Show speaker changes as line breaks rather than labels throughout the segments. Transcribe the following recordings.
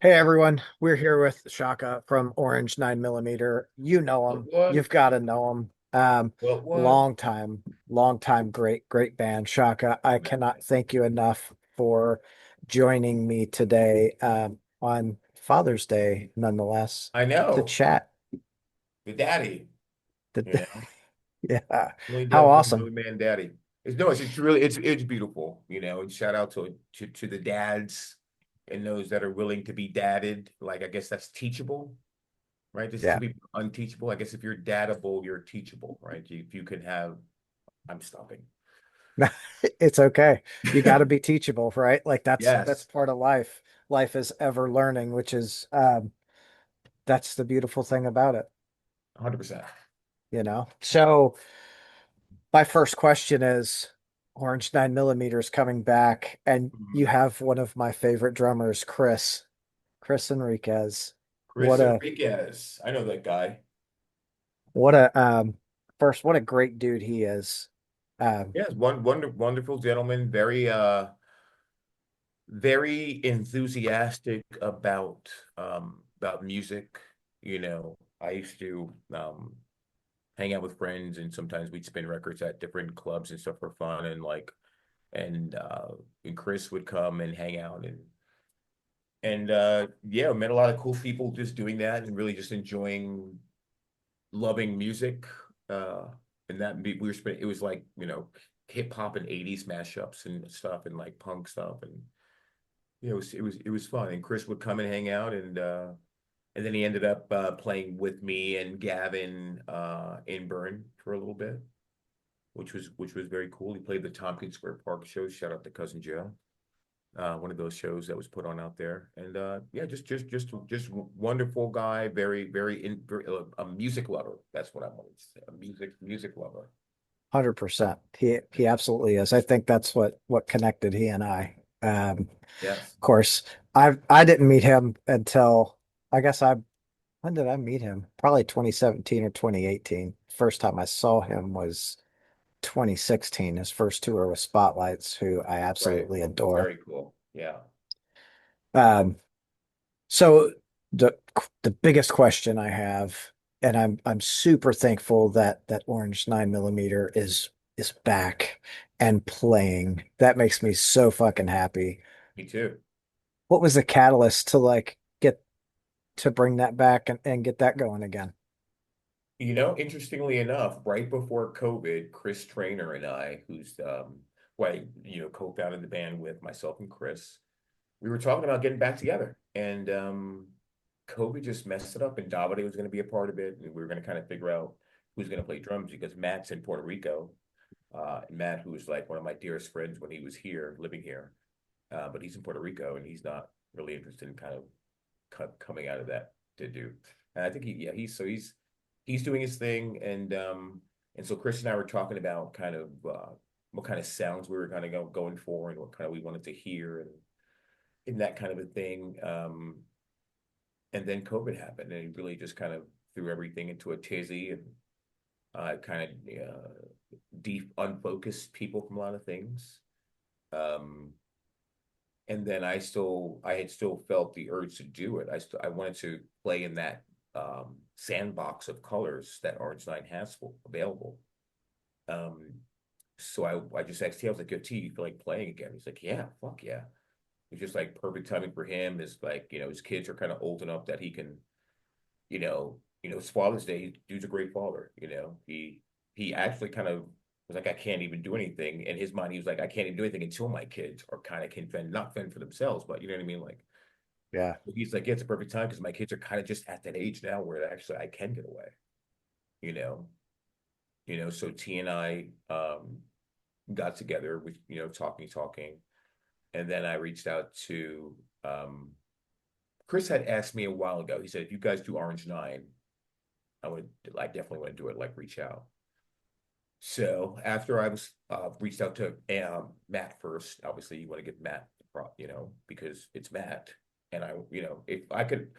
Hey everyone, we're here with Chaka from Orange 9 millimeter. You know
What,
him.
what?
You've got to know him.
What?
Long time, great band. Chaka, I
Man,
cannot thank you enough for joining me today on Father's Day, nonetheless,
I
to
know.
chat.
The daddy,
The-
you know,
yeah,
really
how
down for the
awesome.
really man daddy. It's no, it's really it's beautiful, and shout out to the dads and those that are willing to be dadded. Like I guess that's teachable, right? There's some
Yeah,
people unteachable. I guess if you're daddable, you're teachable, right? If you can have, I'm stopping.
it's okay. You got to be teachable, right? Like that's
Yes,
part of life. Life is ever learning, which is that's the beautiful thing about it.
100%.
So my first question is Orange 9 millimeter is coming back, and you
Mhm.
have one of my favorite drummers, Chris Enriquez. What
Chris
a
Enriquez. I know that guy.
what a first, what a great dude he is. Um,
Yes, wonderful gentleman, very enthusiastic about music. I used to hang out with friends, and sometimes we'd spin records at different clubs and stuff for fun, and Chris would come and hang out, and yeah, met a lot of cool people just doing that and really just enjoying loving music. uh and that we were spending, it was like, hip hop and 80s mashups and stuff, and like punk stuff, and it was fun. And Chris would come and hang out, and then he ended up playing with me and Gavin in Bern for a little bit, which was very cool. He played the Tompkins Square Park show. Shout out to Cousin Joe. One of those shows that was put on out there, and yeah, just wonderful guy. Very a music lover. That's what I wanted to say. A music lover.
100%. He absolutely is. I think that's what connected he and I.
Yes.
Of course, I didn't meet him until I guess I when did I meet him? Probably 2017 or 2018. First time I saw him was 2016, his first tour with Spotlights, who I
Right.
absolutely adore.
Very cool. Yeah.
Um, so the the biggest question I have, and I'm super thankful that Orange 9 millimeter is back and playing. That makes me so fucking happy.
Me too.
What was the catalyst to like get to bring that back and get that going again?
Interestingly enough, right before COVID, Chris Trainer and I, who I, co-founded the band with myself and Chris, we were talking about getting back together. And COVID just messed it up, and Davide was going to be a part of it. And we were going to kind of figure out who's going to play drums because Matt's in Puerto Rico. And Matt, who was like one of my dearest friends when he was here, living here, but he's in Puerto Rico and he's not really interested in kind of coming out of that to do. And I think he's doing his thing, and so Chris and I were talking about kind of what kind of sounds we were kind of going for, and what kind of we wanted to hear, and that kind of a thing. And then COVID happened, and it really just kind of threw everything into a tizzy, and kind of deep unfocused people from a lot of things. Um, and then I had still felt the urge to do it. I wanted to play in that sandbox of colors that Orange Nine has available. Um, so I just asked him, I was like, "Yo, T, you feel like playing again?" He's like, "Yeah, fuck yeah." It's just like perfect timing for him. Is like, his kids are kind of old enough that he can, it's Father's Day. Dude's a great father. He actually kind of was like, I can't even do anything. In his mind, he was like, I can't even do anything until my kids are kind of can fend, not fend for themselves, but you know what I mean? Like,
Yeah.
he's like, yeah, it's a perfect time because my kids are kind of just at that age now where actually I can get away, you know? So T and I got together with, talking. And then I reached out to Chris had asked me a while ago. He said, if you guys do Orange Nine, I definitely want to do it, like reach out. So after I was reached out to Matt first, obviously you want to get Matt, because it's Matt. And if I could,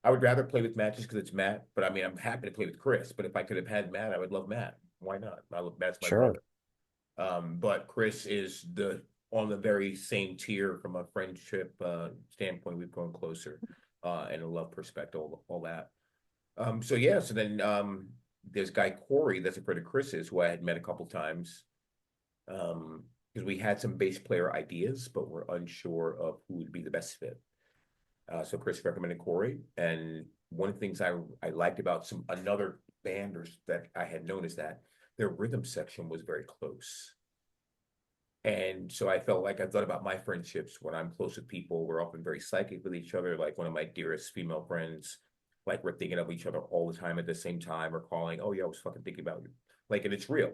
I would rather play with Matt just because it's Matt. But I mean, I'm happy to play with Chris. But if I could have had Matt, I would love Matt. Why not? I love Matt's my
Sure.
brother. But Chris is the on the very same tier from a friendship standpoint. We've grown closer. and a love perspective, all that. So yeah, so then there's guy Corey that's a friend of Chris's who I had met a couple times. Because we had some bass player ideas, but we're unsure of who would be the best fit. So Chris recommended Corey, and one of the things I liked about some another banders that I had known is that their rhythm section was very close. And so I felt like I thought about my friendships when I'm close with people. We're often very psychic with each other. Like one of my dearest female friends, like we're thinking of each other all the time at the same time or calling, oh yeah, I was fucking thinking about you. Like, and it's real.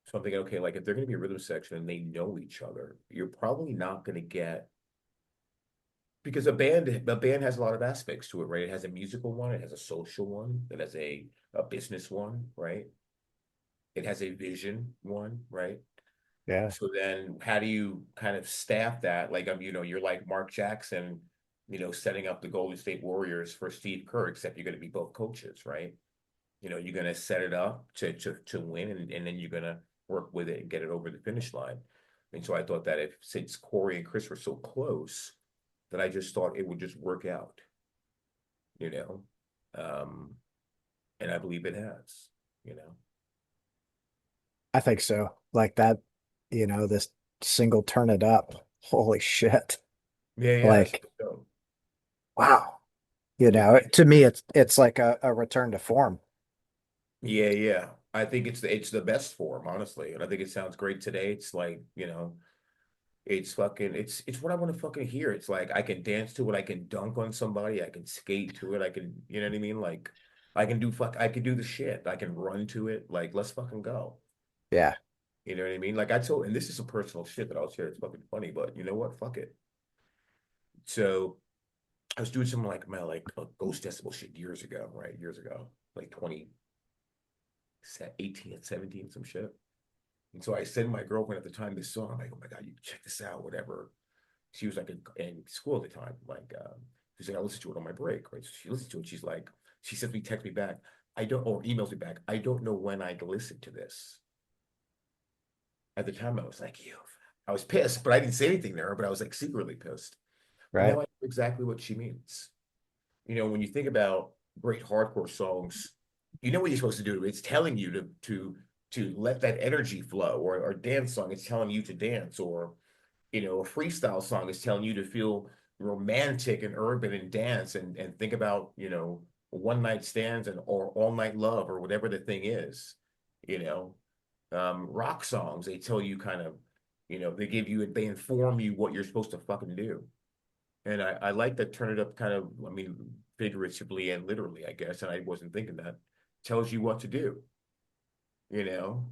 So I'm thinking, okay, like if they're going to be a rhythm section and they know each other, you're probably not going to get because a band has a lot of aspects to it, right? It has a musical one, it has a social one, it has a business one, right? It has a vision one, right?
Yeah.
So then how do you kind of staff that? Like you're like Mark Jackson, setting up the Golden State Warriors for Steve Kerr, except you're going to be both coaches, right? You're going to set it up to win, and then you're going to work with it and get it over the finish line. And so I thought that if since Corey and Chris were so close, that I just thought it would just work out, you know. Um, and I believe it has, you know.
I think so. Like that, this single turn it up. Holy shit.
Yeah, yeah.
Like,
So
wow.
it,
To me it's like a return to form.
yeah, yeah. I think it's the best form, honestly, and I think it sounds great today. It's like it's fucking it's what I want to fucking hear. It's like I can dance to it, I can dunk on somebody, I can skate to it, I can, you know what I mean? Like I can do the shit. I can run to it. Like let's fucking go.
Yeah.
You know what I mean? Like I told, and this is some personal shit that I'll share. It's fucking funny, but you know what? Fuck it. So I was doing some like my like ghost decibel shit years ago, right? Years ago, like 18, 17, some shit. And so I sent my girlfriend at the time this song. I'm like, oh my God, you check this out, whatever. She was like in school at the time. Like, she's like, I listened to it on my break, right? So she listens to it. She sends me, text me back. I don't, or emails me back. I don't know when I'd listen to this. At the time, I was like, you. I was pissed, but I didn't say anything to her, but I was like secretly pissed. But now
Right.
I know exactly what she means. When you think about great hardcore songs, you know what you're supposed to do. It's telling you to let that energy flow, or dance song, it's telling you to dance, or a freestyle song is telling you to feel romantic and urban and dance and think about, one night stands and or all night love or whatever the thing is, you know. Rock songs, they tell you kind of, they inform you what you're supposed to fucking do. And I like that turn it up kind of, I mean, figuratively and literally, I guess. And I wasn't thinking that. Tells you what to do, you know.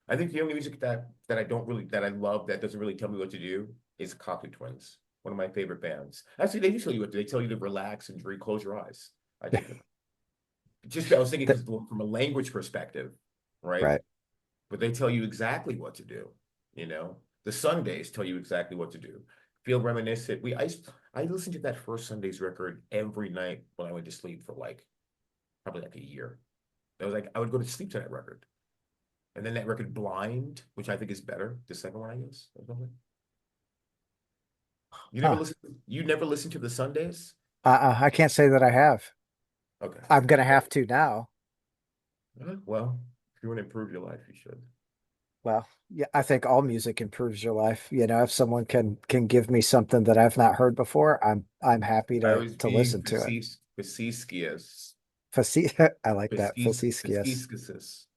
I think the only music that I don't really that I love that doesn't really tell me what to do is Cockney Twins, one of my favorite bands. Actually, they do tell you what to, they tell you to relax and drink, close your eyes. I think just I was thinking because from a language perspective, right?
Right.
But they tell you exactly what to do, you know. The Sundays tell you exactly what to do. Feel reminiscent. I listened to that first Sundays record every night when I went to sleep for like probably like a year. I was like I would go to sleep to that record. And then that record Blind, which I think is better, the second one, I guess, or something.
Huh.
You never listen to the Sundays?
I can't say that I have.
Okay.
I'm gonna have to now.
Well, if you want to improve your life, you should.
Well, yeah, I think all music improves your life. If someone can give me something that I've not heard before, I'm happy
I
to
was
to
being
listen to it.
facetious.
I like that. Facetious.
Facetious.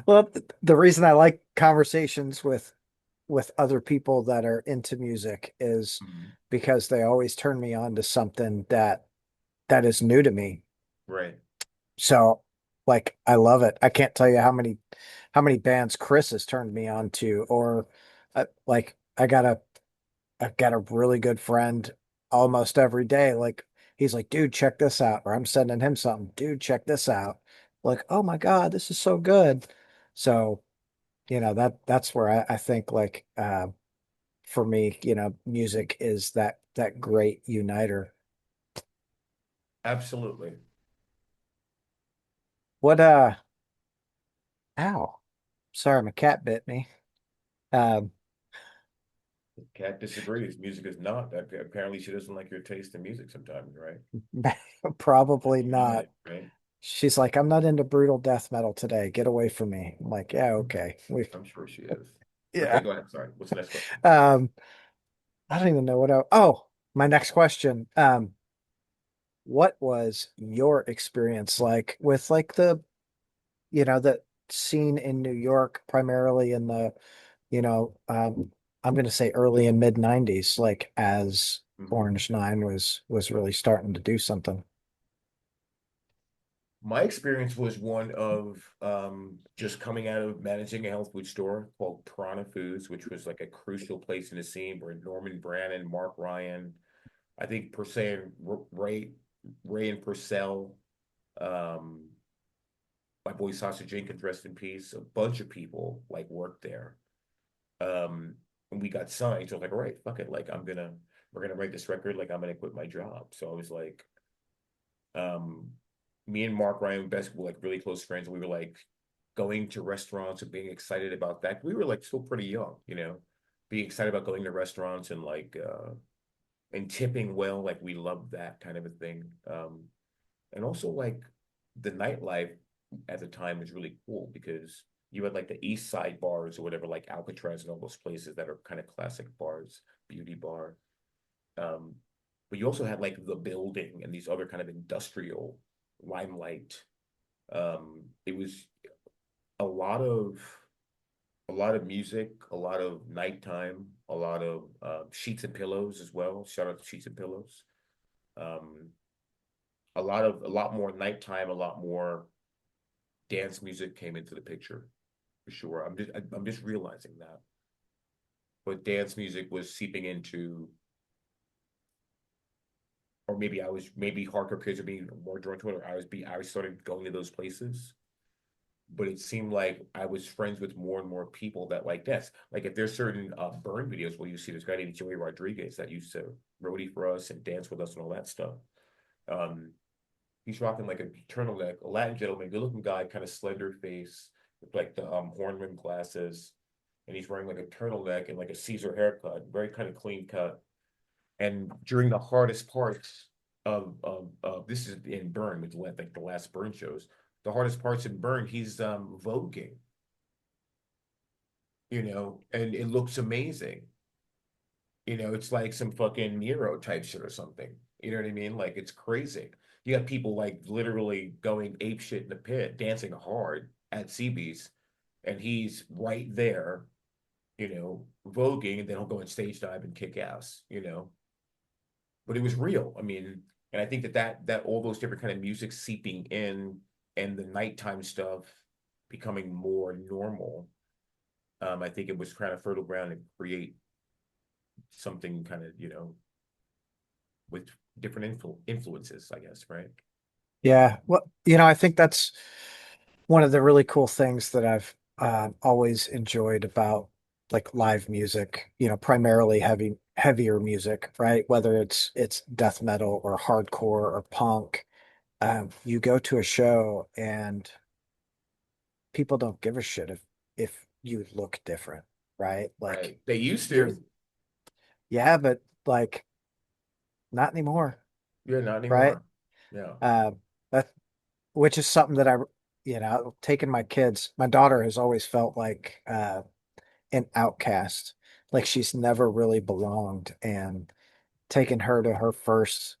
Well, the reason I like conversations with other people that are into music is
Mhm.
because they always turn me on to something that is new to me.
Right.
So, like, I love it. I can't tell you how many bands Chris has turned me on to, or like I've got a really good friend almost every day. Like he's like, dude, check this out, or I'm sending him something. Dude, check this out. Like, oh my God, this is so good. So, that's where I think like for me, music is that great uniter.
Absolutely.
What ow. Sorry, my cat bit me. Um
Cat disagrees. Music is not. Apparently, she doesn't like your taste in music sometimes, right?
Probably not.
Right, right.
She's like, I'm not into brutal death metal today. Get away from me. I'm like, yeah, okay.
I'm sure she is. Okay,
Yeah.
go ahead. Sorry. What's the next question?
Um, I don't even know my next question. What was your experience like with like the scene in New York, primarily in the, you know, I'm going to say early and mid 90s, like as
Mhm.
Orange Nine was really starting to do something.
My experience was one of just coming out of managing a health food store called Prana Foods, which was like a crucial place in the scene where Norman Brannon, Mark Ryan, I think per se Ray and Purcell, um, my boy Sasha Jenkins, rest in peace, a bunch of people like worked there. Um, and we got signed. So I was like, all right, fuck it. Like we're gonna write this record. Like I'm gonna quit my job. So I was like, um, me and Mark Ryan best were like really close friends. We were like going to restaurants and being excited about that. We were like still pretty young, being excited about going to restaurants and and tipping well. Like we loved that kind of a thing. And also like the nightlife at the time was really cool because you had like the East Side bars or whatever, like Alcatraz and all those places that are kind of classic bars, beauty bar. Um, but you also had like the building and these other kind of industrial limelight. It was a lot of a lot of music, a lot of nighttime, a lot of sheets and pillows as well. Shout out to sheets and pillows. Um, a lot more nighttime, a lot more dance music came into the picture for sure. I'm just realizing that. But dance music was seeping into, or maybe hardcore kids are being more drawn to it, or I was starting going to those places. But it seemed like I was friends with more and more people that like dance. Like if there's certain burn videos where you see this guy named Joey Rodriguez that used to roadie for us and dance with us and all that stuff. Um, he's rocking like a turtleneck, a Latin gentleman, good looking guy, kind of slender face, with like the horn rimmed glasses, and he's wearing like a turtleneck and like a Caesar haircut, very kind of clean cut. And during the hardest parts of this is in Burn, with like the last Burn shows, the hardest parts in Burn, he's voguing, and it looks amazing. It's like some fucking Nero type shit or something. You know what I mean? Like it's crazy. You have people like literally going ape shit in the pit, dancing hard at CB's, and he's right there, voguing, and then he'll go and stage dive and kick ass. But it was real. I mean, and I think that all those different kind of music seeping in and the nighttime stuff becoming more normal. I think it was kind of fertile ground to create something kind of, with different influences, I guess, right?
Yeah. Well, I think that's one of the really cool things that I've always enjoyed about like live music, primarily heavier music, right? Whether it's death metal or hardcore or punk. You go to a show and people don't give a shit if you look different, right? Like
Right. They used
you're
to.
yeah, but like not anymore,
Yeah, not
right?
anymore. Yeah.
Uh, that which is something that taking my kids, my daughter has always felt like an outcast, like she's never really belonged. And taking her to her first,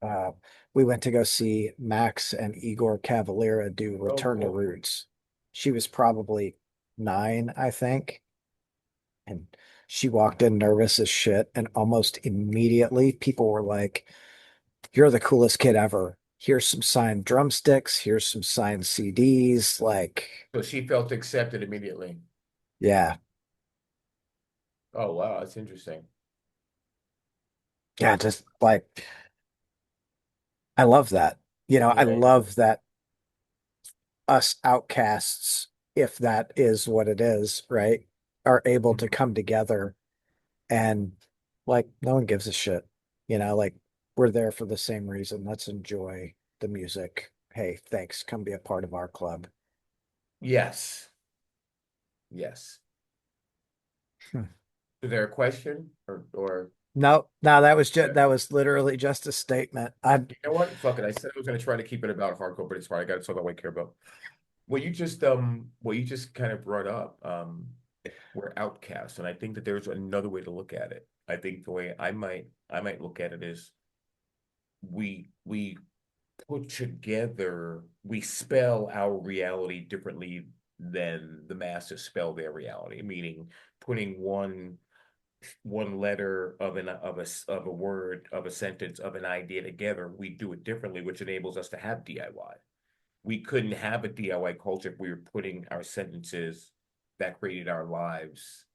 we went to go see Max and Igor Cavalera do
Oh,
Return to
cool.
Roots. She was probably 9, I think. And she walked in nervous as shit. And almost immediately, people were like, "You're the coolest kid ever. Here's some signed drumsticks. Here's some signed CDs." Like,
So she felt accepted immediately.
yeah,
Oh, wow, that's interesting.
yeah, just like, I love that. I
Yeah, yeah.
love that us outcasts, if that is what it is, right, are able to
Mhm.
come together and like, no one gives a shit. Like, we're there for the same reason. Let's enjoy the music. Hey, thanks. Come be a part of our club.
Yes. Yes.
Hmm.
Is there a question or
No, no, that was just
okay.
that was literally just a statement. I
You know what? Fuck it. I said I was gonna try to keep it about hardcore, but it's fine. I got to talk about what I care about. What you just kind of brought up, we're outcasts, and I think that there's another way to look at it. I think the way I might look at it is we put together, we spell our reality differently than the masses spell their reality, meaning putting one letter of of a word of a sentence of an idea together, we do it differently, which enables us to have DIY. We couldn't have a DIY culture if we were putting our sentences that created our lives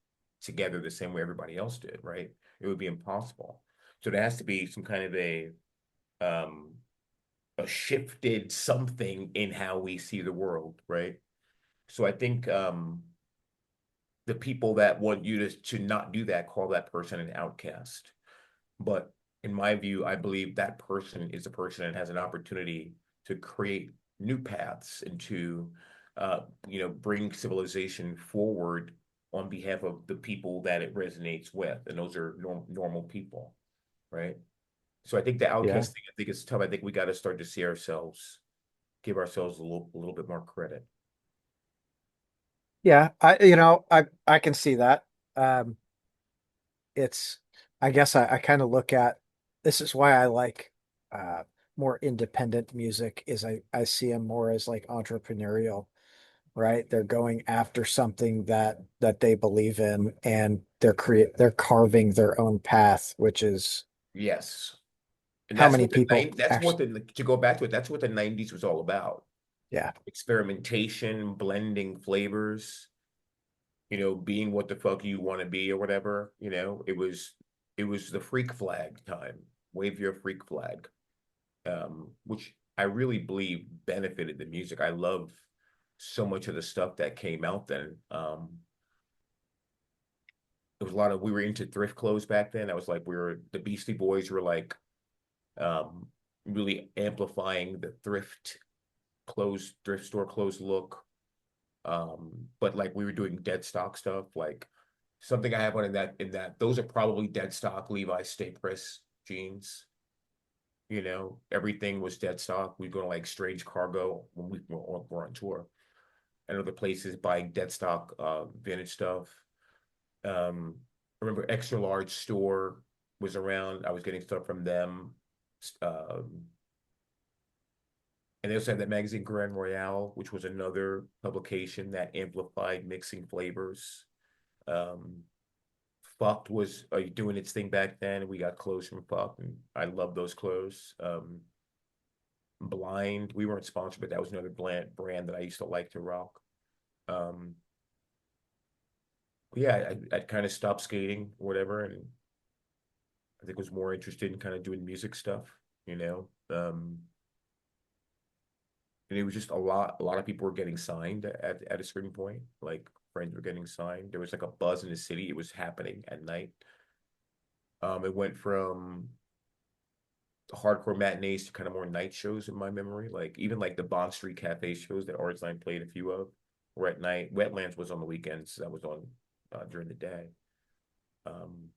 together the same way everybody else did, right? It would be impossible. So there has to be some kind of um a shifted something in how we see the world, right? So I think the people that want you to not do that call that person an outcast. But in my view, I believe that person is a person that has an opportunity to create new paths and to, bring civilization forward on behalf of the people that it resonates with, and those are normal people, right? So I think the
yeah.
outcast thing, I think it's tough. I think we got to start to see ourselves, give ourselves a little bit more credit.
Yeah, I can see that. Um it's I guess I kind of look at this is why I like uh more independent music is I see them more as like entrepreneurial, right? They're going after something that they believe in and they're carving their own path, which is
Yes. And
how
that's
many
what the
people
nine that's what
actually,
the to go back to it, that's what the 90s was all about.
yeah.
Experimentation, blending flavors, being what the fuck you want to be or whatever, it was the freak flag time. Wave your freak flag. Which I really believe benefited the music. I love so much of the stuff that came out then. There was a lot of we were into thrift clothes back then. I was like we were the Beastie Boys were like um really amplifying the thrift store clothes look. But like we were doing dead stock stuff, like something I have on in that those are probably dead stock Levi's Stay Press jeans. Everything was dead stock. We go to like Strange Cargo when were on tour, and other places buying dead stock vintage stuff. I remember Extra Large Store was around. I was getting stuff from them. Um, and they also had that magazine Grand Royale, which was another publication that amplified mixing flavors. Um, Fucked was doing its thing back then. We got clothes from Fucked, and I love those clothes. Blind, we weren't sponsored, but that was another brand that I used to like to rock. Um, yeah, I'd kind of stopped skating, or whatever, and I think was more interested in kind of doing music stuff, you know. And it was just a lot of people were getting signed at a certain point. Like friends were getting signed. There was like a buzz in the city. It was happening at night. It went from hardcore matinees to kind of more night shows in my memory. Like even like the Bond Street Cafe shows that Orange Line played a few of were at night. Wetlands was on the weekends. That was on during the day. Um,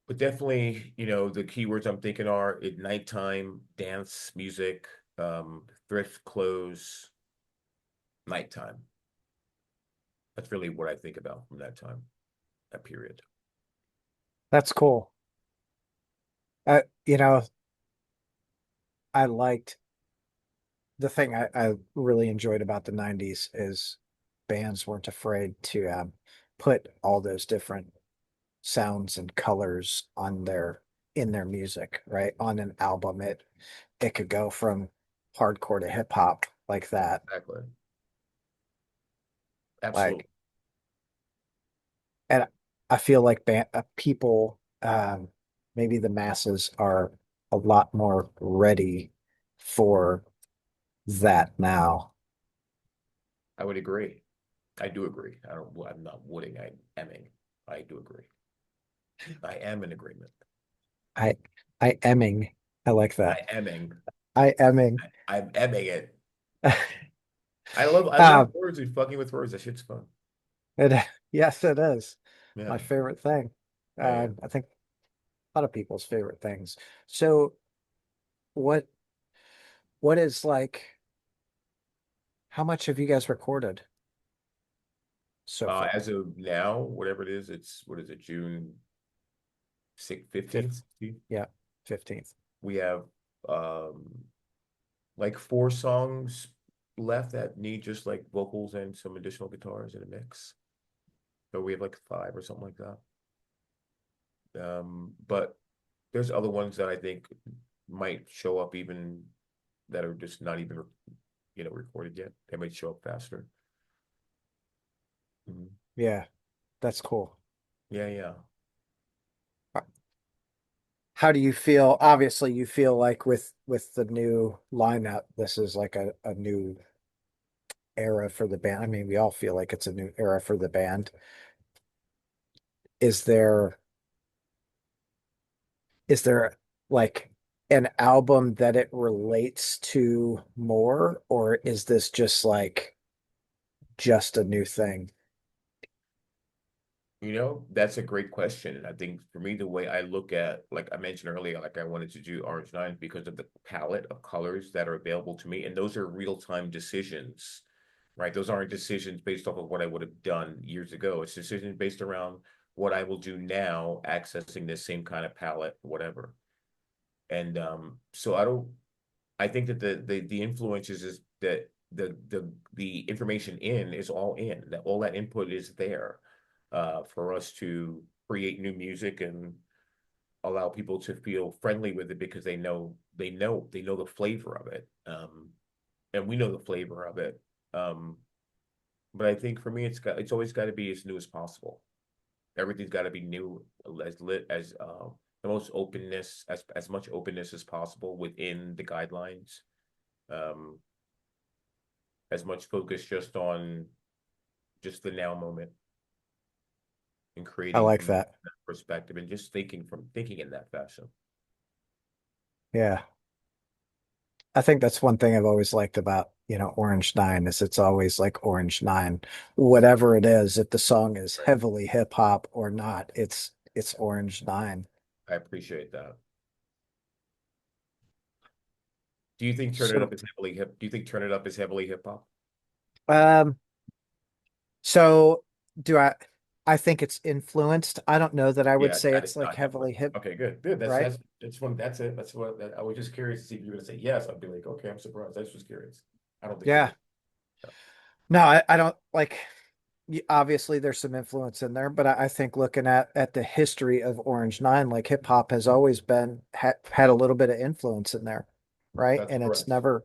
but definitely, the keywords I'm thinking are at nighttime, dance, music, thrift clothes, nighttime. That's really what I think about from that time, that period.
That's cool. uh you know I liked the thing I really enjoyed about the 90s is bands weren't afraid to put all those different sounds and colors on their in their music, right? On an album, it could go from hardcore to hip hop like that.
Exactly. Absolutely.
Like, and I feel like people, maybe the masses are a lot more ready for that now.
I would agree. I do agree. I'm not wooding, I'm emming. I do agree. I am in agreement.
I I emming. I like
I
that.
emming.
I emming.
I'm emming it. I love
Um,
words and fucking with words. That shit's fun.
it Yes, it is my
Yeah.
favorite thing.
Yeah.
I think a lot of people's favorite things. So what what is like, how much have you guys recorded so far?
As of now, whatever it is, it's what is it, June 6th,
Fifth,
15th, 16th?
yeah, 15th.
We have like 4 songs left that need just like vocals and some additional guitars in a mix. So we have like 5 or something like that. But there's other ones that I think might show up even that are just not even recorded yet. They might show up faster. Mhm.
Yeah, that's cool.
Yeah, yeah.
How do you feel? Obviously, you feel like with the new lineup, this is like a new era for the band. I mean, we all feel like it's a new era for the band. Is there is there like an album that it relates to more, or is this just like just a new thing?
That's a great question. And I think for me, the way I look at, like I mentioned earlier, like I wanted to do Orange Nine because of the palette of colors that are available to me. And those are real-time decisions, right? Those aren't decisions based off of what I would have done years ago. It's decisions based around what I will do now, accessing this same kind of palette, whatever. And so I think that the influences is that the information in is all in, that all that input is there for us to create new music and allow people to feel friendly with it because they know the flavor of it. And we know the flavor of it. Um, but I think for me it's always got to be as new as possible. Everything's got to be new, as lit as the most openness, as much openness as possible within the guidelines. Um, as much focus just on just the now moment and
I
creating
like
from
that.
that perspective and just thinking in that fashion.
Yeah. I think that's one thing I've always liked about, Orange Nine is it's always like Orange Nine. Whatever it is, if the song is
Right.
heavily hip hop or not, it's Orange Nine.
I appreciate that. Do you think Turn It
So
Up is heavily hip? Do you think Turn It Up is heavily hip hop?
um so do I think it's influenced. I don't know that I would
Yeah,
say
that
it's
is
like
not heavily.
heavily hip,
Okay, good. Good. That's
right?
that's that's one. That's it. That's what I was just curious to see if you were gonna say yes. I'd be like, okay, I'm surprised. I was just curious. I don't think it
Yeah.
is. No.
No, I don't like obviously there's some influence in there, but I think looking at the history of Orange Nine, like hip hop has always been had a little bit of influence in there, right?
That's
And
correct.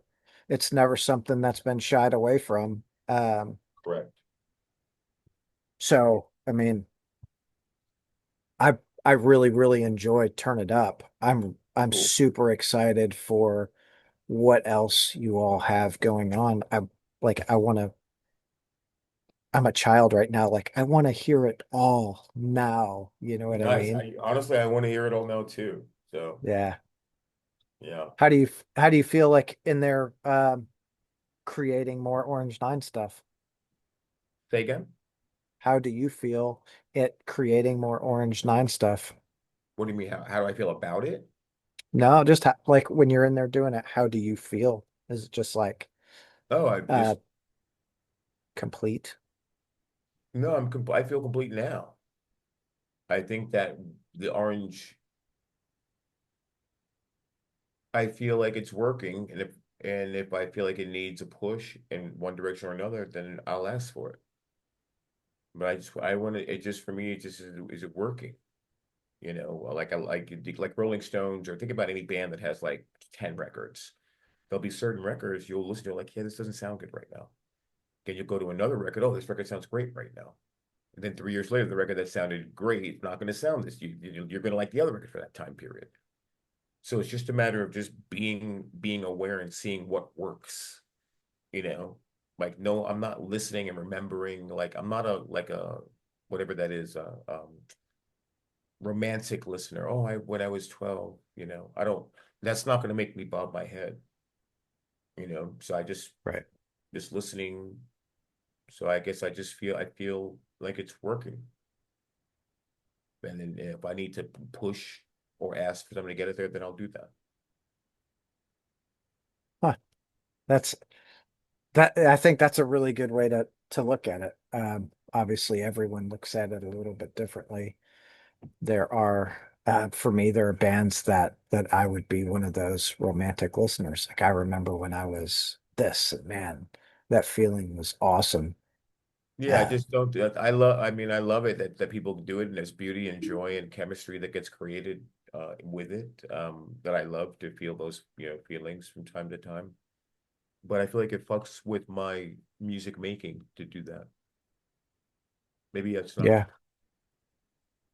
it's never something that's been shied away from.
Correct.
So I mean, I I really enjoyed Turn It Up. I'm
Cool.
super excited for what else you all have going on. I want to. I'm a child right now. Like I want to hear it all now. You know what I
Nice.
mean?
Honestly, I want to hear it all now too. So
Yeah.
yeah.
How do you feel like in there creating more Orange Nine stuff?
Say again.
How do you feel it creating more Orange Nine stuff?
What do you mean? How do I feel about it?
No, just like when you're in there doing it, how do you feel? Is it just like
Oh, I
uh
just
complete?
no, I feel complete now. I think that the orange, I feel like it's working, and if I feel like it needs a push in one direction or another, then I'll ask for it. But I want to. It just for me, it just is it working? Like I like Rolling Stones, or think about any band that has like 10 records. There'll be certain records you'll listen to like, yeah, this doesn't sound good right now. Then you'll go to another record. Oh, this record sounds great right now. And then 3 years later, the record that sounded great is not going to sound this. You're going to like the other record for that time period. So it's just a matter of just being aware and seeing what works. You know, like no, I'm not listening and remembering. Like I'm not a whatever that is, romantic listener. Oh, I when I was 12. I don't. That's not going to make me bob my head. So I just
Right.
listening. So I guess I feel like it's working. And then if I need to push or ask for somebody to get it there, then I'll do that.
Huh. That's that. I think that's a really good way to look at it. Obviously, everyone looks at it a little bit differently. There are, for me, there are bands that I would be one of those romantic listeners. Like I remember when I was this, man, that feeling was awesome.
Yeah, I
Uh,
just don't. I love. I mean, I love it that people do it, and there's beauty and joy and chemistry that gets created with it. That I love to feel those feelings from time to time. But I feel like it fucks with my music making to do that. Maybe it's not.
yeah,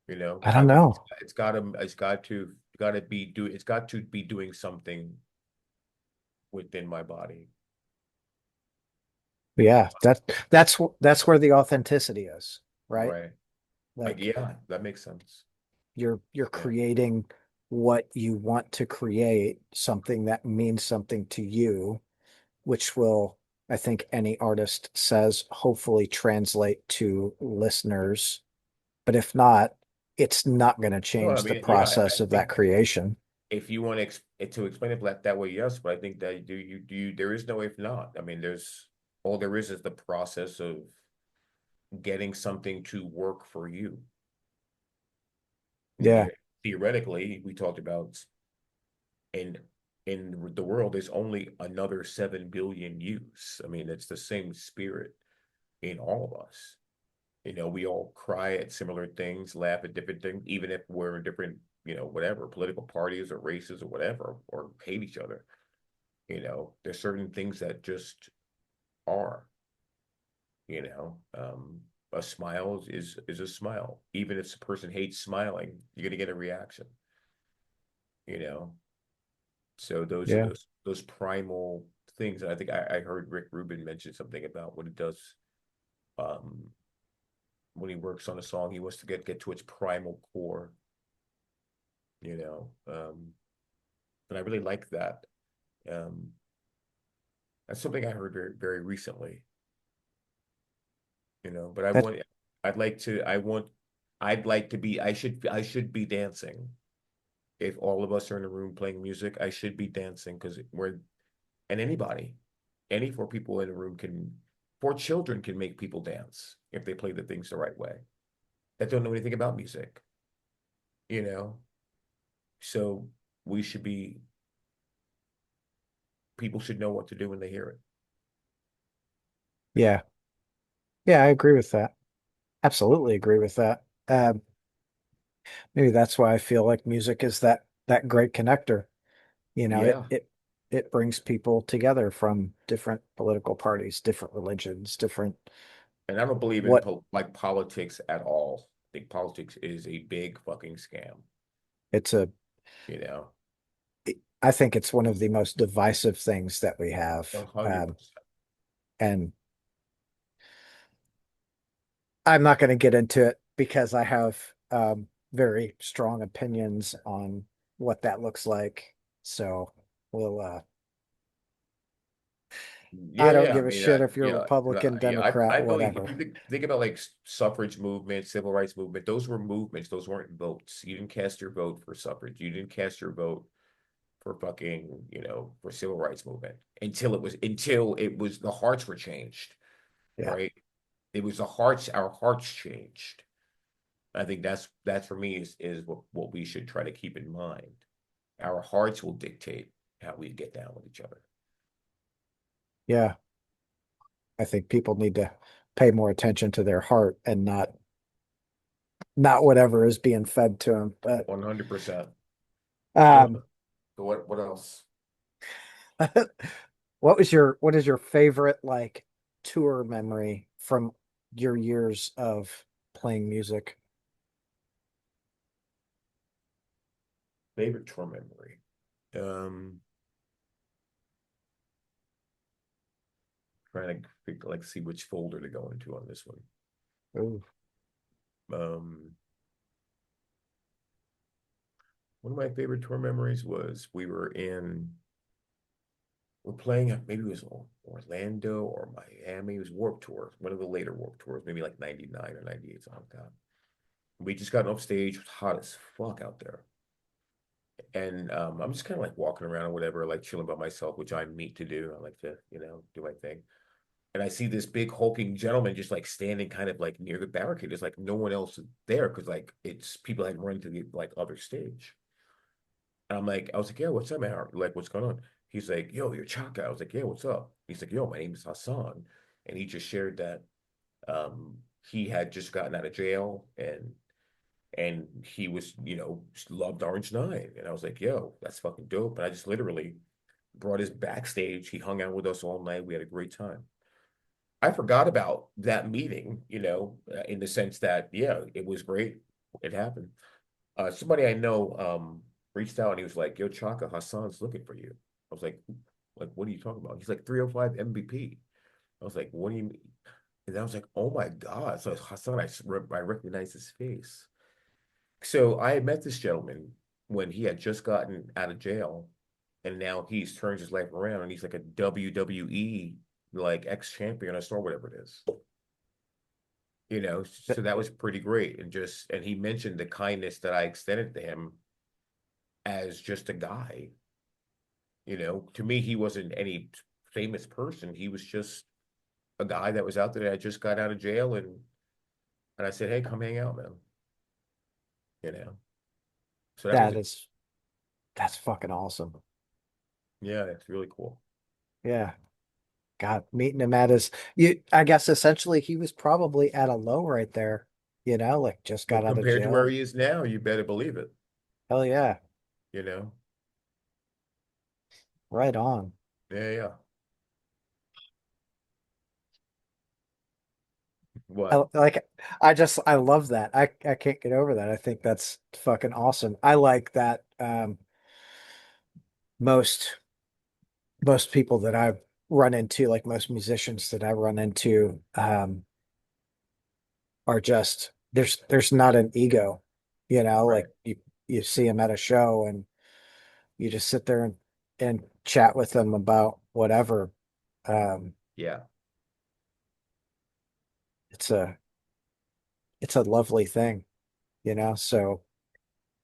I
I
don't know.
it's got to be doing something within my body.
Yeah, that's where the authenticity is, right?
Right. Like,
Like
yeah, that makes sense.
you're
Yeah.
creating what you want to create, something that means something to you, which will, I think any artist says, hopefully translate to listeners. But if not, it's not going to
No, I
change the
mean, yeah,
process
I
of that
think
creation.
if you want to explain it that way, yes, but I think that there is no if not. I mean, there's all there is the process of getting something to work for you. I
Yeah,
mean, theoretically, we talked about in the world, there's only another 7 billion youths. I mean, it's the same spirit in all of us. We all cry at similar things, laugh at different things, even if we're in different, whatever, political parties or races or whatever, or hate each other. There's certain things that just are, you know. A smile is a smile. Even if the person hates smiling, you're gonna get a reaction, you know. So those are
yeah,
those primal things. And I think I heard Rick Rubin mention something about what it does um when he works on a song, he wants to get to its primal core, you know. And I really like that. Um, that's something I heard very, very recently, but
that
I'd like to, I'd like to be, I should be dancing. If all of us are in a room playing music, I should be dancing because and anybody, any four people in a room four children can make people dance if they play the things the right way that don't know anything about music, you know? So we should be, people should know what to do when they hear it.
yeah, yeah, I agree with that. Absolutely agree with that. Maybe that's why I feel like music is that great connector. You know, it
Yeah.
it it brings people together from different political parties, different religions, different
And I don't believe in
what
like politics at all. I think politics is a big fucking scam,
it's a
you know,
I think it's one of the most divisive things that we have.
100%.
And I'm not going to get into it because I have very strong opinions on what that looks like. So we'll I
Yeah,
don't
yeah. I
give a
mean,
shit if you're
yeah,
Republican,
yeah.
Democrat,
I believe if
whatever.
you think about like suffrage movement, civil rights movement, those were movements. Those weren't votes. You didn't cast your vote for suffrage. You didn't cast your vote for fucking, for civil rights movement until it was the hearts were changed,
Yeah.
right? It was the hearts, our hearts changed. I think that's for me is what we should try to keep in mind. Our hearts will dictate how we get down with each other.
Yeah. I think people need to pay more attention to their heart and not whatever is being fed to them. But
100%. What
um
what else?
what is your favorite like tour memory from your years of playing music?
Favorite tour memory. Um, Trying to like see which folder to go into on this one.
Ooh,
Um, One of my favorite tour memories was we were in we're playing at maybe it was Orlando or Miami. It was Warped Tour, one of the later Warped Tours, maybe like 99 or 98, something like that. We just got off stage, it was hot as fuck out there. And I'm just kind of like walking around or whatever, like chilling by myself, which I'm meat to do. I like to, do my thing. And I see this big hulking gentleman just like standing kind of like near the barricade. There's like no one else there because like it's people had run to the like other stage. And I was like, yeah, what's up, man? Like, what's going on? He's like, yo, you're Chaka. I was like, yeah, what's up? He's like, yo, my name is Hassan. And he just shared that um he had just gotten out of jail and he was, loved Orange Nine. And I was like, yo, that's fucking dope. And I just literally brought his backstage. He hung out with us all night. We had a great time. I forgot about that meeting, in the sense that, yeah, it was great. It happened. Somebody I know reached out and he was like, yo, Chaka, Hassan's looking for you. I was like, what are you talking about? He's like 305 MVP. I was like, what do you mean? And I was like, oh my God. So Hassan, I recognize his face. So I had met this gentleman when he had just gotten out of jail, and now he's turned his life around, and he's like a WWE like ex-champion or whatever it is. So that was pretty great. And he mentioned the kindness that I extended to him as just a guy. To me, he wasn't any famous person. He was just a guy that was out there that just got out of jail, and I said, hey, come hang out, man. You know. So that was
That is, that's fucking awesome.
yeah, that's really cool.
Yeah. God, meeting him at his, I guess essentially he was probably at a low right there, like just
Well,
got out of
compared to where
jail.
he is now, you better believe it,
Hell yeah.
you know?
Right on.
Yeah, yeah.
I
What?
like I love that. I can't get over that. I think that's fucking awesome. I like that most most people that I've run into, like most musicians that I run into, are just there's not an ego,
Right.
like you see them at a show and you just sit there and chat with them about whatever. Um,
Yeah.
it's a it's a lovely thing, so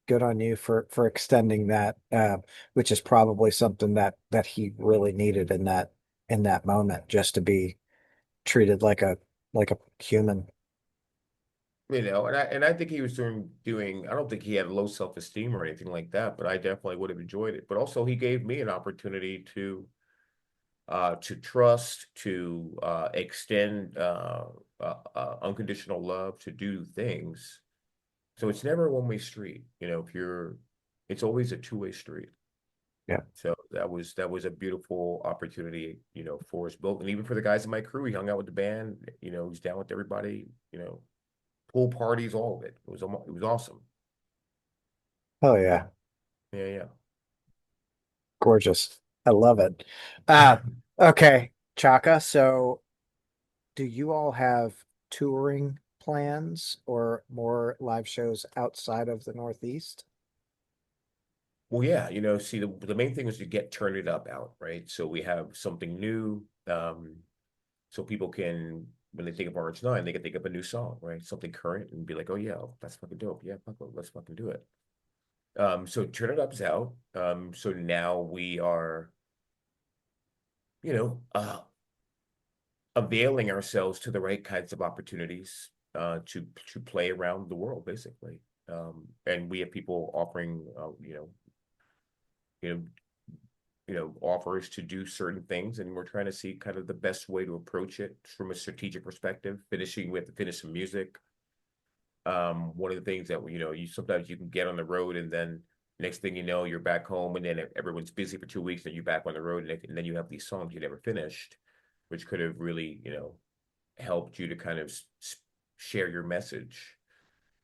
good on you for extending that, which is probably something that he really needed in that moment, just to be treated like a human.
And I think he was doing I don't think he had low self-esteem or anything like that, but I definitely would have enjoyed it. But also he gave me an opportunity to trust, to extend unconditional love, to do things. So it's never a one-way street. If you're it's always a two-way street.
Yeah.
So that was a beautiful opportunity, for us both, and even for the guys in my crew. He hung out with the band, he's down with everybody, pool parties, all of it. It was awesome.
Oh yeah.
Yeah,
Gorgeous. I love it.
yeah.
Uh, okay, Chaka. So do you all have touring plans or more live shows outside of the Northeast?
Well, yeah, see the main thing was to get Turn It Up out, right? So we have something new, so people can when they think of Orange Nine, they can think of a new song, right? Something current and be like, oh yeah, that's fucking dope. Yeah, let's fucking do it. So Turn It Up's out. So now we are, you know, uh, availing ourselves to the right kinds of opportunities to play around the world, basically. And we have people offering, you know, offers to do certain things, and we're trying to see kind of the best way to approach it from a strategic perspective. We have to finish some music. One of the things that you sometimes you can get on the road, and then next thing you know, you're back home, and then everyone's busy for 2 weeks, and you're back on the road, and then you have these songs you never finished, which could have really, helped you to kind of share your message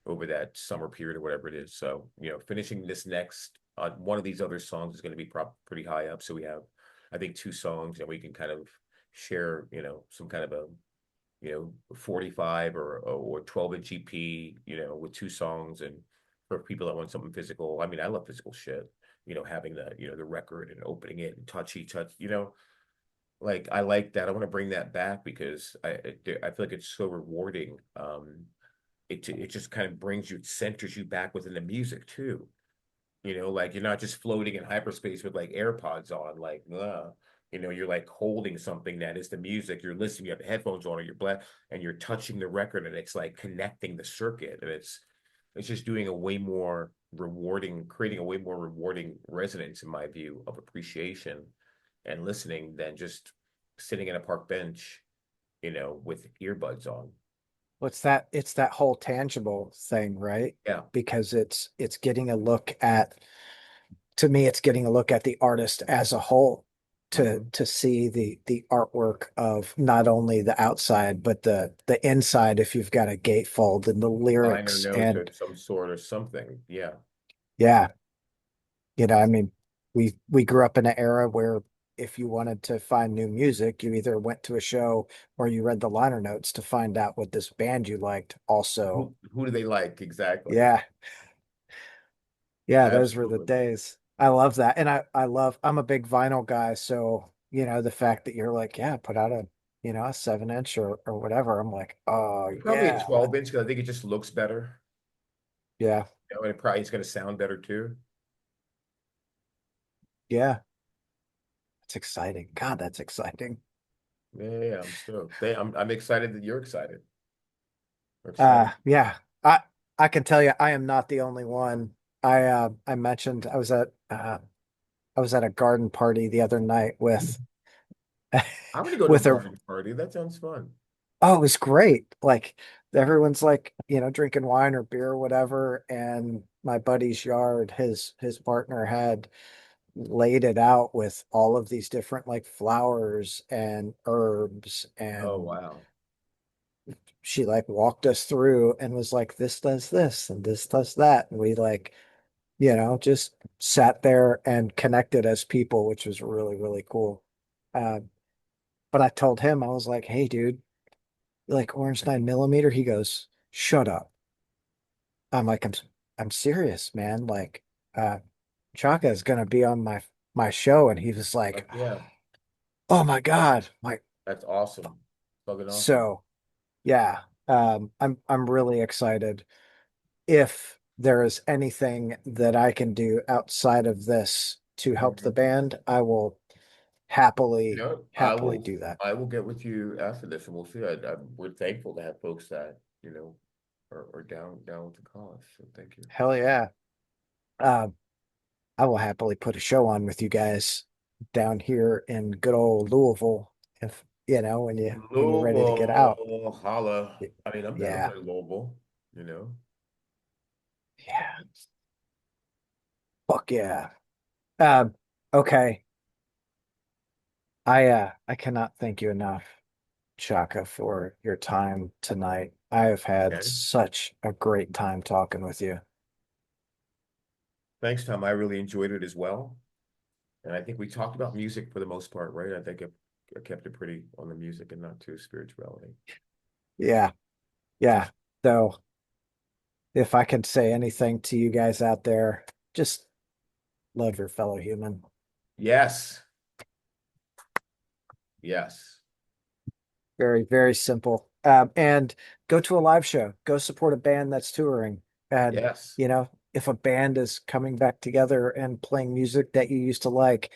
over that summer period or whatever it is. So, finishing this next one of these other songs is going to be pretty high up. So we have, I think, two songs, and we can kind of share, some kind of a 45 or 12-inch EP, with two songs, and for people that want something physical. I mean, I love physical shit. having the record and opening it and touch, like I like that. I want to bring that back because I feel like it's so rewarding. It just kind of brings you, it centers you back within the music too. Like you're not just floating in hyperspace with like AirPods on, like, you're like holding something that is the music. You're listening, you have headphones on, or you're black, and you're touching the record, and it's like connecting the circuit, and it's just doing a way more rewarding, creating a way more rewarding resonance, in my view, of appreciation and listening than just sitting in a park bench, with earbuds on.
What's that? It's that whole tangible thing, right?
Yeah.
Because it's getting a look at, to me, it's getting a look at the artist as a whole, to
Hmm.
see the artwork of not only the outside but the inside, if you've got a gatefold and the
Liner
lyrics.
notes
And
of some sort or something. Yeah.
yeah, I mean, we grew up in an era where if you wanted to find new music, you either went to a show or you read the liner notes to find out what this band you liked also.
Who do they like exactly?
Yeah, yeah, those were the
Absolutely.
days. I love that. And I'm a big vinyl guy, so the fact that you're like, yeah, put out a 7 inch or whatever. I'm like, oh
Probably a
yeah,
12 inch because I think it just looks better.
yeah,
And it probably is going to sound better too.
yeah. It's exciting. God, that's exciting.
Yeah, yeah, yeah, I'm stoked. I'm excited that you're excited. We're excited.
Yeah. I can tell you I am not the only one. I mentioned I was at a garden party the other night with
I'm going to go to a
with a
garden party. That sounds fun.
oh, it was great. Like everyone's like, drinking wine or beer or whatever. And my buddy's yard, his partner had laid it out with all of these different like flowers and herbs.
Oh,
And
wow.
she like walked us through and was like, this does this and this does that. And we like, just sat there and connected as people, which was really, really cool. Uh, but I told him, I was like, hey, dude, you like Orange 9 millimeter? He goes, shut up. I'm like, I'm serious, man. Like, uh, Chaka is gonna be on my show. And he was like,
Like, yeah,
oh my God. Like,
that's awesome. Fucking awesome.
so yeah, I'm really excited. If there is anything that I can do outside of this to help the
Mhm.
band, I will
You
happily,
know, I
happily
will
do that.
I will get with you after this and we'll see. We're thankful to have folks that, are down with the cause. So thank you.
Hell yeah. Um, I will happily put a show on with you guys down here in good old Louisville if when you're ready to get out.
Louisville, holla. I mean, I'm down to
Yeah.
play Louisville, you know.
Yeah. Fuck yeah. Um, okay. I cannot thank you enough, Chaka, for your time tonight. I have had
Okay.
such a great time talking with you.
Thanks, Tom. I really enjoyed it as well. And I think we talked about music for the most part, right? I think I kept it pretty on the music and not too spirituality.
Yeah. Yeah. So if I could say anything to you guys out there, just love your fellow human.
Yes. Yes.
Very, very simple. And go to a live show. Go support a band that's touring. And,
Yes.
if a band is coming back together and playing music that you used to like,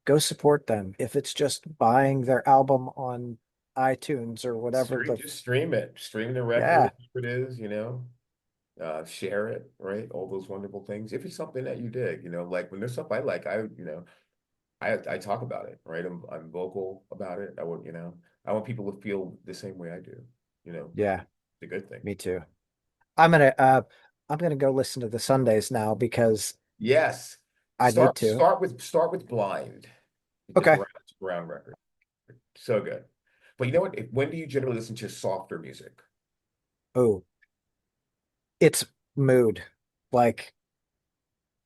go support them. If it's just buying their album on iTunes or whatever
Just stream it. Stream the record,
yeah,
whatever it is, share it, right? All those wonderful things. If it's something that you dig, like when there's stuff I like, I talk about it, right? I'm vocal about it. I want people to feel the same way I do, you know,
yeah,
it's a good thing.
me too. I'm gonna uh I'm gonna go listen to the Sundays now because
Yes.
I need to.
Start with Blind, the
Okay.
Brown record. So good. But you know what? When do you generally listen to softer music?
Oh, it's mood. Like,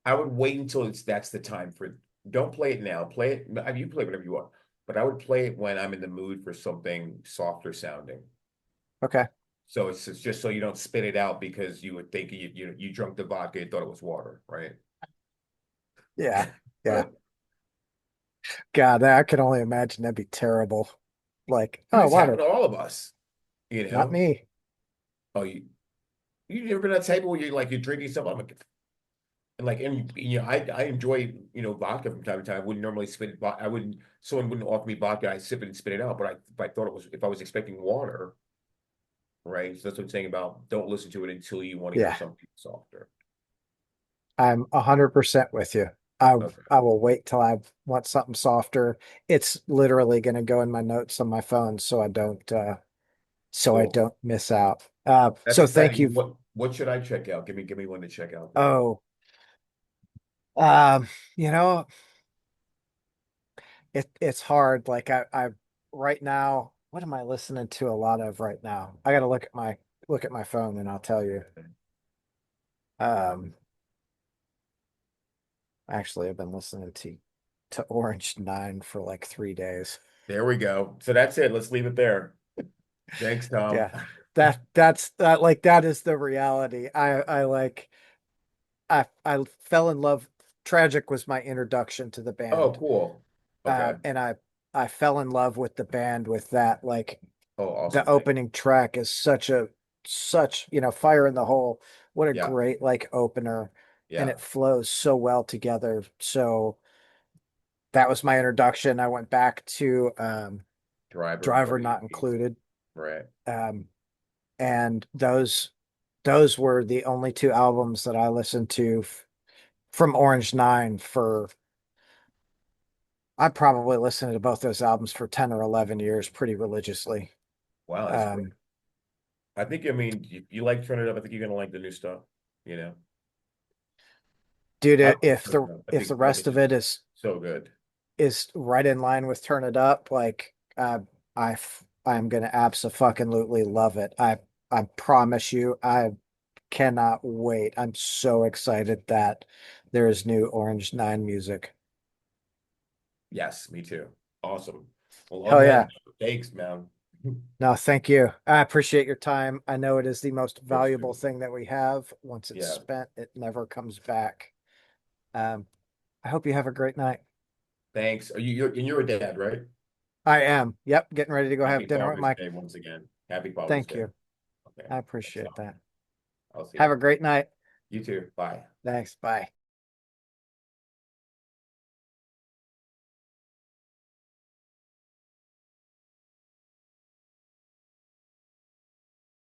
I would wait until that's the time for. Don't play it now. Play it. I mean, you play whatever you want, but I would play it when I'm in the mood for something softer sounding.
okay.
So it's just so you don't spit it out because you would think you drunk the vodka and thought it was water, right?
Yeah. Yeah. God, I can only imagine that'd be terrible. Like,
Dude,
oh,
it's happened
water,
to all of us,
not me.
Oh, you never been at a table where you're drinking something, I enjoy, vodka from time to time. I wouldn't normally spit I wouldn't someone wouldn't offer me vodka, I sip it and spit it out. But if I thought it was if I was expecting water, right? So that's what I'm saying about don't listen to it until you want to hear
Yeah,
something softer.
I'm 100% with you. I
Okay.
I will wait till I want something softer. It's literally going to go in my notes on my phone so I
Cool.
don't miss out.
That's
So thank
exciting.
you.
What should I check out? Give me one to check out then.
Oh, um, you know, it's hard. Like I right now, what am I listening to a lot of right now? I got to look at my phone and I'll tell you. Um, Actually, I've been listening to Orange Nine for like 3 days.
There we go. So that's it. Let's leave it there. Thanks, Tom.
Yeah, that's that like that is the reality. I fell in love. Tragic was my introduction to the
Oh,
band.
cool. Okay.
And I fell in love with the band with that. Like
Oh,
the
awesome thing.
opening track is such, Fire in the Hole. What a
Yeah.
great like opener, and
Yeah.
it flows so well together. So that was my introduction. I went back to
Driver,
Driver
whatever you
Not
mean.
Included.
Right.
Um, and those were the only two albums that I listened to from Orange Nine for I probably listened to both those albums for 10 or 11 years pretty religiously.
Wow, that's great.
Um,
You like Turn It Up. I think you're gonna like the new stuff, you know.
Dude,
I love
if
Turn It Up.
the
I think
rest
it's
of
just
it
so good.
is right in line with Turn It Up, like I'm gonna abso-fucking-lutely love it. I promise you, I cannot wait. I'm so excited that there is new Orange Nine music.
Yes, me too. Awesome. Well, on
Hell
that
yeah.
note, thanks, man. Of
No, thank you. I appreciate your time. I know it is the most
course,
valuable
dude.
thing that we have. Once it's
Yeah.
spent, it never comes back. Um, I hope you have a great night.
Thanks. You're a dad, right?
I am. Yep, getting ready to go have
Happy
dinner with
Father's
my.
Day once again. Happy Father's
Thank
Day.
you.
Okay.
I
Thanks,
appreciate
Tom.
that.
I'll see
Have
you.
a great night.
You too. Bye.
Thanks. Bye.